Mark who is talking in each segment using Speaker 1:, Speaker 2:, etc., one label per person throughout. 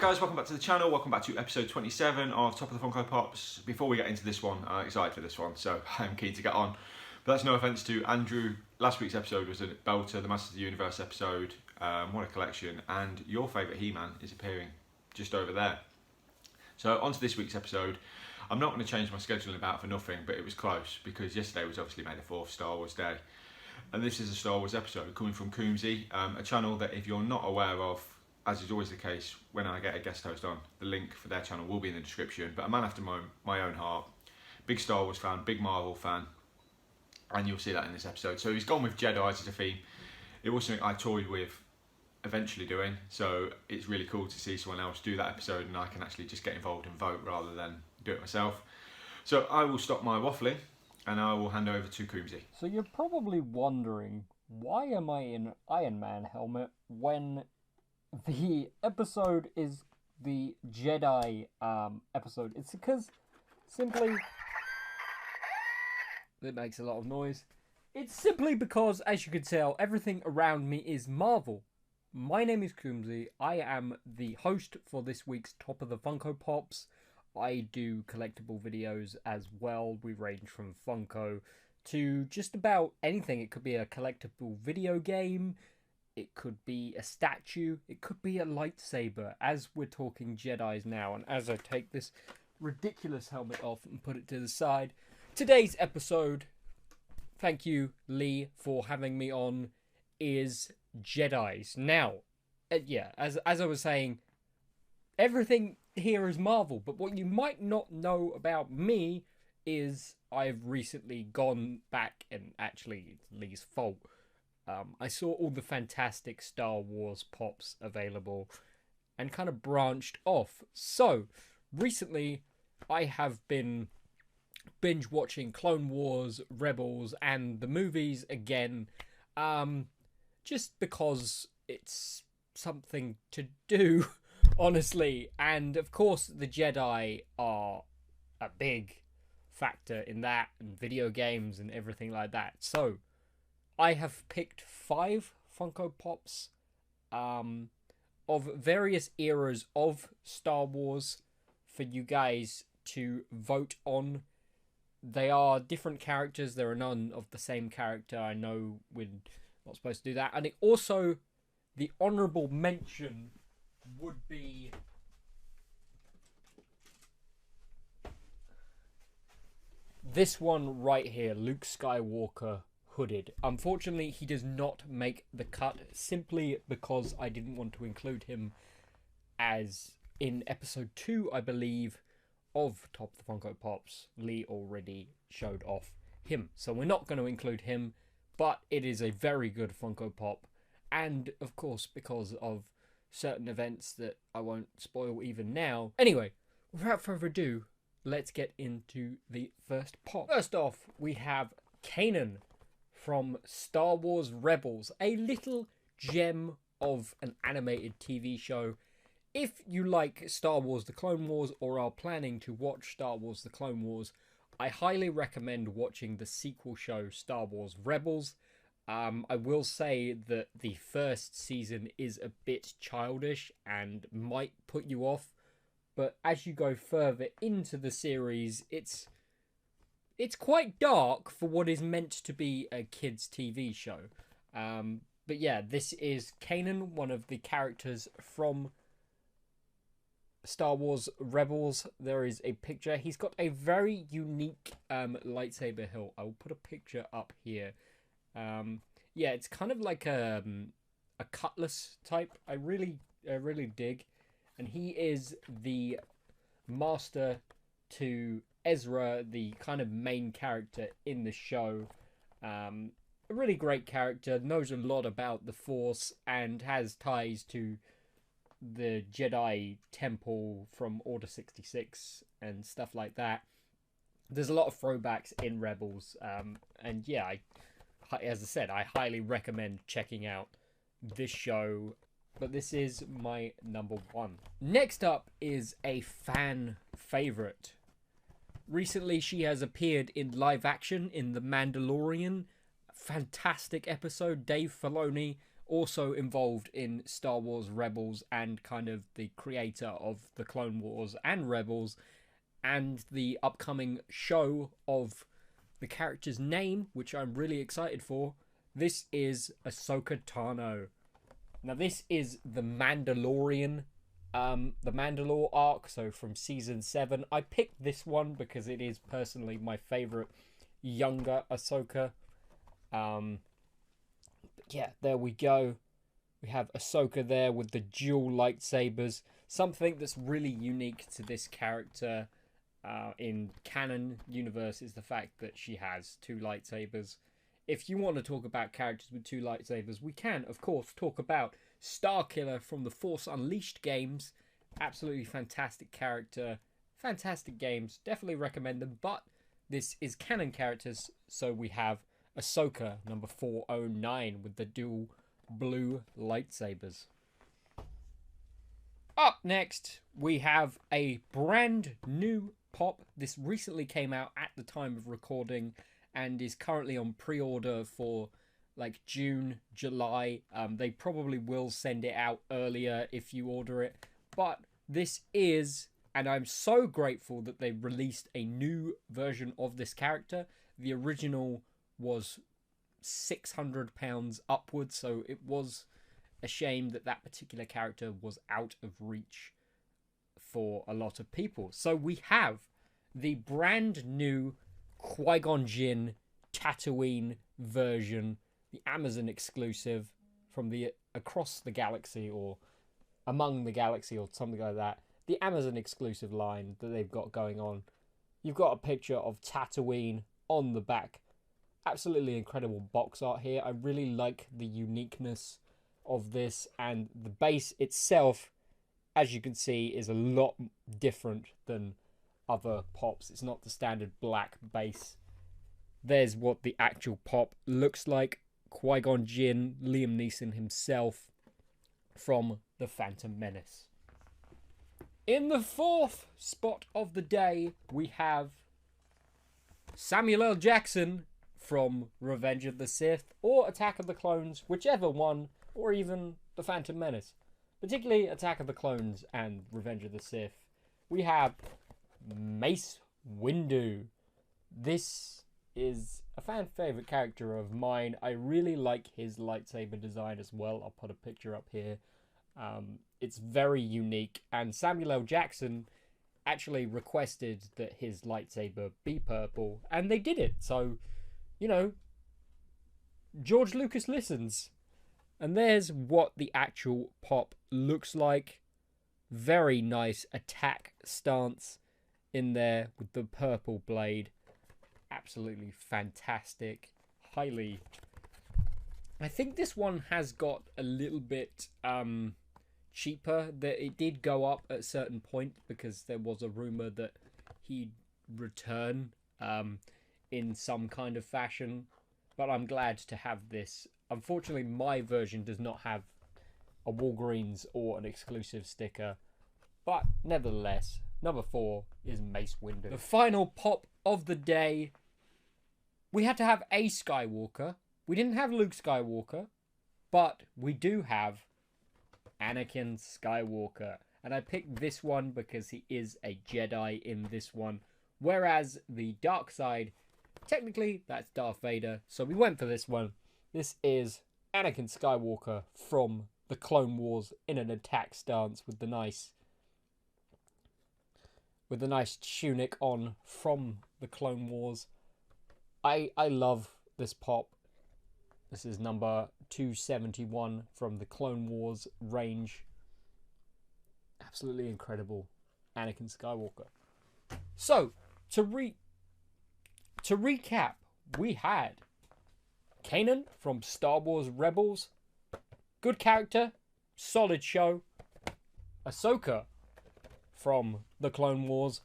Speaker 1: guys, welcome back to the channel, welcome back to episode 27 of Top of the Funko Pops. Before we get into this one, I'm excited for this one, so I'm keen to get on. But that's no offence to Andrew. Last week's episode was a belter, the Masters of the Universe episode, what a collection, and your favourite He-Man is appearing just over there. So on to this week's episode. I'm not going to change my scheduling about for nothing, but it was close, because yesterday was obviously May the 4th, Star Wars Day. And this is a Star Wars episode coming from Coombzy, a channel that if you're not aware of, as is always the case when I get a guest host on, the link for their channel will be in the description. But a man after my own heart, big Star Wars fan, big Marvel fan, and you'll see that in this episode. So he's gone with Jedis as a theme. It was something I toyed with eventually doing, so it's really cool to see someone else do that episode and I can actually just get involved and vote rather than do it myself. So I will stop my waffling and I will hand over to Coombzy.
Speaker 2: So you're probably wondering, why am I in Iron Man helmet when the episode is the Jedi episode? It's because simply it makes a lot of noise. It's simply because, as you can tell, everything around me is Marvel. My name is Coombzy. I am the host for this week's Top of the Funko Pops. I do collectible videos as well. We range from Funko to just about anything. It could be a collectible video game. It could be a statue. It could be a lightsaber, as we're talking Jedis now. And as I take this ridiculous helmet off and put it to the side, today's episode, thank you, Lee, for having me on, is Jedis. Now, as I was saying, everything here is Marvel, but what you might not know about me is I've recently gone back, and actually it's Lee's fault. I saw all the fantastic Star Wars pops available and kind of branched off. So, recently I have been binge watching Clone Wars, Rebels, and the movies again, just because it's something to do, honestly. And of course the Jedi are a big factor in that, and video games and everything like that. So I have picked 5 Funko Pops of various eras of Star Wars for you guys to vote on. They are different characters. There are none of the same character. I know we're not supposed to do that. And it also, the honourable mention would be this one right here, Luke Skywalker hooded. Unfortunately, he does not make the cut simply because I didn't want to include him as in episode 2, I believe, of Top of the Funko Pops. Lee already showed off him, so we're not going to include him, but it is a very good Funko Pop, and of course because of certain events that I won't spoil even now. Anyway, without further ado, let's get into the first pop. First off, we have Kanan from Star Wars Rebels, a little gem of an animated TV show. If you like Star Wars The Clone Wars or are planning to watch Star Wars The Clone Wars, I highly recommend watching the sequel show Star Wars Rebels. I will say that the first season is a bit childish and might put you off, but as you go further into the series, it's quite dark for what is meant to be a kids' TV show. But yeah, this is Kanan, one of the characters from Star Wars Rebels. There is a picture. He's got a very unique lightsaber hilt. I will put a picture up here. Yeah, it's kind of like a cutlass type. I really dig. And he is the master to Ezra, the kind of main character in the show. A really great character, knows a lot about the Force and has ties to the Jedi Temple from Order 66 and stuff like that. There's a lot of throwbacks in Rebels, and yeah, as I said, I highly recommend checking out this show, but this is my number 1. Next up is a fan favourite. Recently, she has appeared in live action in The Mandalorian. Fantastic episode. Dave Filoni also involved in Star Wars Rebels and kind of the creator of the Clone Wars and Rebels, and the upcoming show of the character's name, which I'm really excited for. This is Ahsoka Tano. Now, this is the Mandalorian, the Mandalore arc, so from season 7. I picked this one because it is personally my favourite younger Ahsoka. But yeah, there we go. We have Ahsoka there with the dual lightsabers. Something that's really unique to this character in canon universe is the fact that she has 2 lightsabers. If you want to talk about characters with 2 lightsabers, we can, of course, talk about Starkiller from the Force Unleashed games. Absolutely fantastic character. Fantastic games. Definitely recommend them. But this is canon characters, so we have Ahsoka, number 409, with the dual blue lightsabers. Up next, we have a brand new pop. This recently came out at the time of recording and is currently on pre-order for like June, July. They probably will send it out earlier if you order it. But this is, and I'm so grateful that they released a new version of this character. The original was £600 upwards, so it was a shame that that particular character was out of reach for a lot of people. So we have the brand new Qui-Gon Jinn Tatooine version, the Amazon exclusive from the Across the Galaxy or Among the Galaxy or something like that. The Amazon exclusive line that they've got going on. You've got a picture of Tatooine on the back. Absolutely incredible box art here. I really like the uniqueness of this, and the base itself, as you can see, is a lot different than other pops. It's not the standard black base. There's what the actual pop looks like. Qui-Gon Jinn, Liam Neeson himself from The Phantom Menace. In the 4th spot of the day, we have Samuel L. Jackson from Revenge of the Sith or Attack of the Clones, whichever one, or even The Phantom Menace. Particularly Attack of the Clones and Revenge of the Sith. We have Mace Windu. This is a fan favourite character of mine. I really like his lightsaber design as well. I'll put a picture up here. It's very unique, and Samuel L. Jackson actually requested that his lightsaber be purple, and they did it. So, you know, George Lucas listens. And there's what the actual pop looks like. Very nice attack stance in there with the purple blade. Absolutely fantastic. Highly. I think this one has got a little bit cheaper. That it did go up at a certain point because there was a rumor that he'd return in some kind of fashion. But I'm glad to have this. Unfortunately, my version does not have a Walgreens or an exclusive sticker. But nevertheless, number 4 is Mace Windu. The final pop of the day. We had to have a Skywalker. We didn't have Luke Skywalker. But we do have Anakin Skywalker. And I picked this one because he is a Jedi in this one. Whereas the dark side, technically that's Darth Vader. So we went for this one. This is Anakin Skywalker from the Clone Wars in an attack stance with the nice tunic on from the Clone Wars. I love this pop. This is number 271 from the Clone Wars range. Absolutely incredible Anakin Skywalker. So, to recap, we had Kanan from Star Wars Rebels. Good character. Solid show. Ahsoka from the Clone Wars.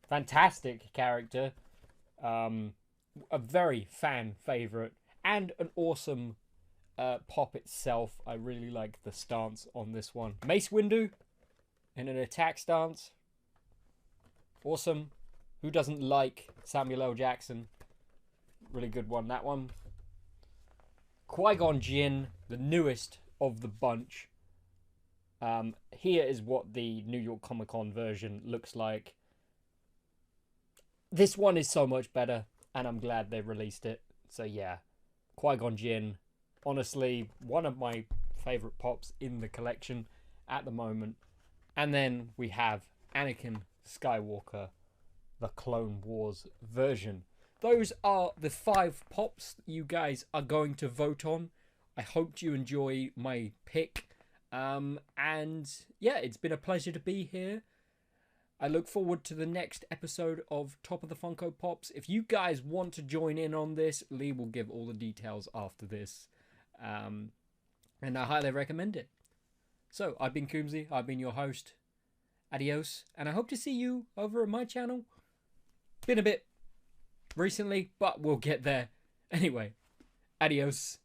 Speaker 2: Fantastic character. A very fan favourite. And an awesome pop itself. I really like the stance on this one. Mace Windu in an attack stance. Awesome. Who doesn't like Samuel L. Jackson? Really good one, that one. Qui-Gon Jinn, the newest of the bunch. Here is what the New York Comic Con version looks like. This one is so much better, and I'm glad they released it. So yeah, Qui-Gon Jinn, honestly, one of my favourite pops in the collection at the moment. And then we have Anakin Skywalker, the Clone Wars version. Those are the 5 pops you guys are going to vote on. I hope you enjoy my pick. And yeah, it's been a pleasure to be here. I look forward to the next episode of Top of the Funko Pops. If you guys want to join in on this, Lee will give all the details after this. And I highly recommend it. So, I've been Coombzy, I've been your host. Adios, and I hope to see you over at my channel. Been a bit recently, but we'll get there. Anyway, adios,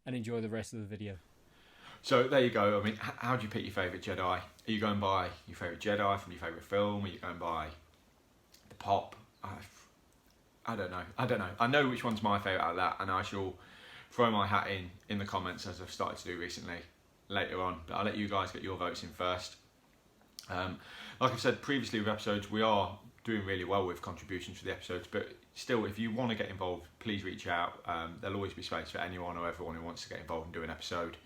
Speaker 2: and enjoy the rest of the video.
Speaker 1: So there you go. I mean, how do you pick your favourite Jedi? Are you going by your favourite Jedi from your favourite film? Are you going by the pop? I don't know. I know which one's my favourite out of that, and I shall throw my hat in the comments, as I've started to do recently, later on. But I'll let you guys get your votes in first. Like I've said previously with episodes, we are doing really well with contributions for the episodes, but still, if you want to get involved, please reach out. There'll always be space for anyone or everyone who wants to get involved and do an episode.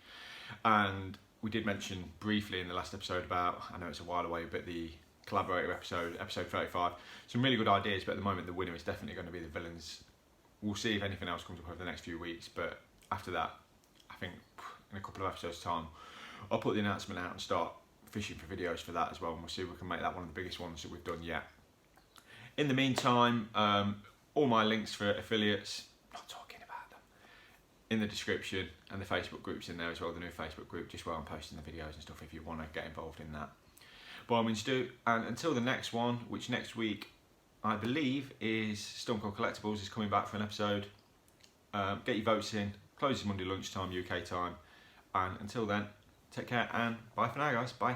Speaker 1: And we did mention briefly in the last episode about, I know it's a while away, but the collaborator episode 35, some really good ideas, but at the moment the winner is definitely going to be the villains. We'll see if anything else comes up over the next few weeks, but after that, I think in a couple of episodes time, I'll put the announcement out and start fishing for videos for that as well, and we'll see if we can make that one of the biggest ones that we've done yet. In the meantime, all my links for affiliates, not talking about them, in the description, and the Facebook group's in there as well, the new Facebook group, just where I'm posting the videos and stuff if you want to get involved in that. By all means do, and until the next one, which next week I believe is Stone Cold Collectibles is coming back for an episode. Get your votes in, closes Monday lunchtime UK time, and until then, take care and bye for now guys, bye.